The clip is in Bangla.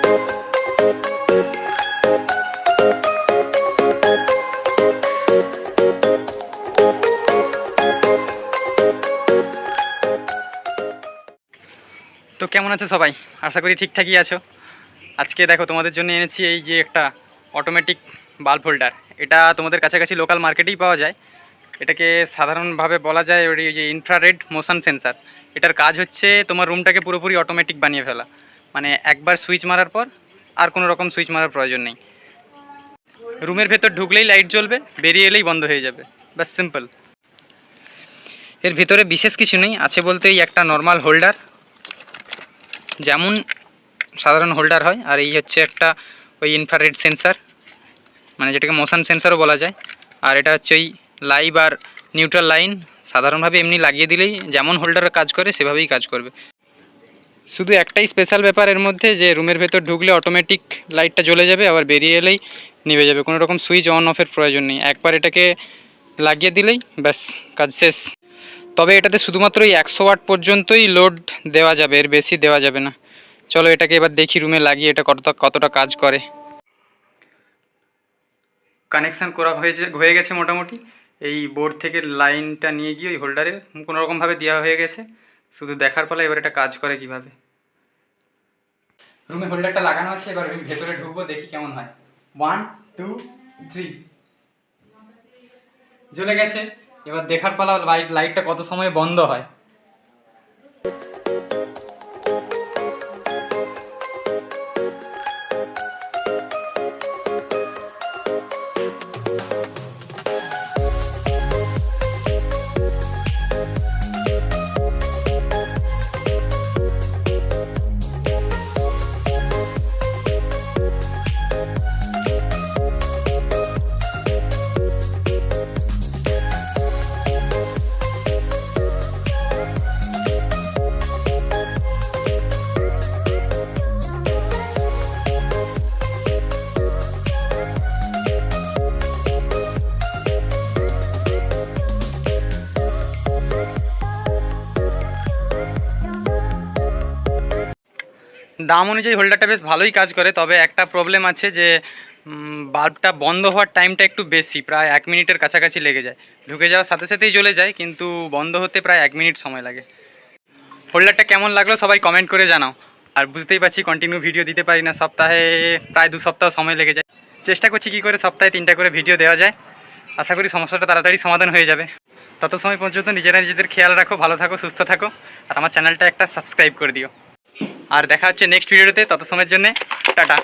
তো কেমন আছো সবাই? আশা করি ঠিকঠাকই আছো। আজকে দেখো তোমাদের জন্য এনেছি এই যে একটা অটোমেটিক বাল্ব হোল্ডার। এটা তোমাদের কাছাকাছি লোকাল মার্কেটেই পাওয়া যায়। এটাকে সাধারণভাবে বলা যায় ওই যে ইনফ্রারেড মোশন সেন্সার। এটার কাজ হচ্ছে তোমার রুমটাকে পুরোপুরি অটোমেটিক বানিয়ে ফেলা, মানে একবার সুইচ মারার পর আর কোনো রকম সুইচ মারার প্রয়োজন নেই। রুমের ভেতর ঢুকলেই লাইট জ্বলবে, বেরিয়ে এলেই বন্ধ হয়ে যাবে, ব্যাস সিম্পল। এর ভিতরে বিশেষ কিছু নেই, আছে বলতে এই একটা নর্মাল হোল্ডার, যেমন সাধারণ হোল্ডার হয়, আর এই হচ্ছে একটা ওই ইনফ্রারেড সেন্সার, মানে যেটাকে মোশন সেন্সারও বলা যায়। আর এটা হচ্ছে ওই লাইভ আর নিউট্রাল লাইন, সাধারণভাবে এমনি লাগিয়ে দিলেই যেমন হোল্ডারে কাজ করে সেভাবেই কাজ করবে। শুধু একটাই স্পেশাল ব্যাপার এর মধ্যে, যে রুমের ভেতর ঢুকলে অটোমেটিক লাইটটা জ্বলে যাবে, আবার বেরিয়ে এলেই নিভে যাবে, কোনো রকম সুইচ অন অফের প্রয়োজন নেই। একবার এটাকে লাগিয়ে দিলেই ব্যাস কাজ শেষ। তবে এটাতে শুধুমাত্র এই 100 ওয়াট পর্যন্তই লোড দেওয়া যাবে, এর বেশি দেওয়া যাবে না। চলো এটাকে এবার দেখি রুমে লাগিয়ে এটা কতটা কাজ করে। কানেকশান করা হয়ে গেছে মোটামুটি। এই বোর্ড থেকে লাইনটা নিয়ে গিয়ে ওই হোল্ডারে কোনোরকমভাবে দেওয়া হয়ে গেছে, শুধু দেখার ফলে এবার এটা কাজ করে কিভাবে। রুমে হোল্ডারটা লাগানো আছে, এবার ভেতরে ঢুকবো, দেখি কেমন হয়। 1 2 3 জ্বলে গেছে। এবার দেখার পালা লাইটটা কত সময় বন্ধ হয়। দাম অনুযায়ী হোল্ডারটা বেশ ভালোই কাজ করে, তবে একটা প্রবলেম আছে যে বাল্বটা বন্ধ হওয়ার টাইমটা একটু বেশি, প্রায় 1 মিনিটের কাছাকাছি লেগে যায়। ঢুকে যাওয়ার সাথে সাথেই জ্বলে যায়, কিন্তু বন্ধ হতে প্রায় 1 মিনিট সময় লাগে। হোল্ডারটা কেমন লাগলো সবাই কমেন্ট করে জানাও। আর বুঝতেই পারছি কন্টিনিউ ভিডিও দিতে পারি না, সপ্তাহে প্রায় 2 সপ্তাহ সময় লেগে যায়। চেষ্টা করছি কী করে সপ্তাহে 3টা করে ভিডিও দেওয়া যায়। আশা করি সমস্যাটা তাড়াতাড়ি সমাধান হয়ে যাবে। তত সময় পর্যন্ত নিজেদের খেয়াল রাখো, ভালো থাকো, সুস্থ থাকো, আর আমার চ্যানেলটা একটা সাবস্ক্রাইব করে দিও। আর দেখা হচ্ছে নেক্সট ভিডিওতে, তত সময়ের জন্যে টাটা।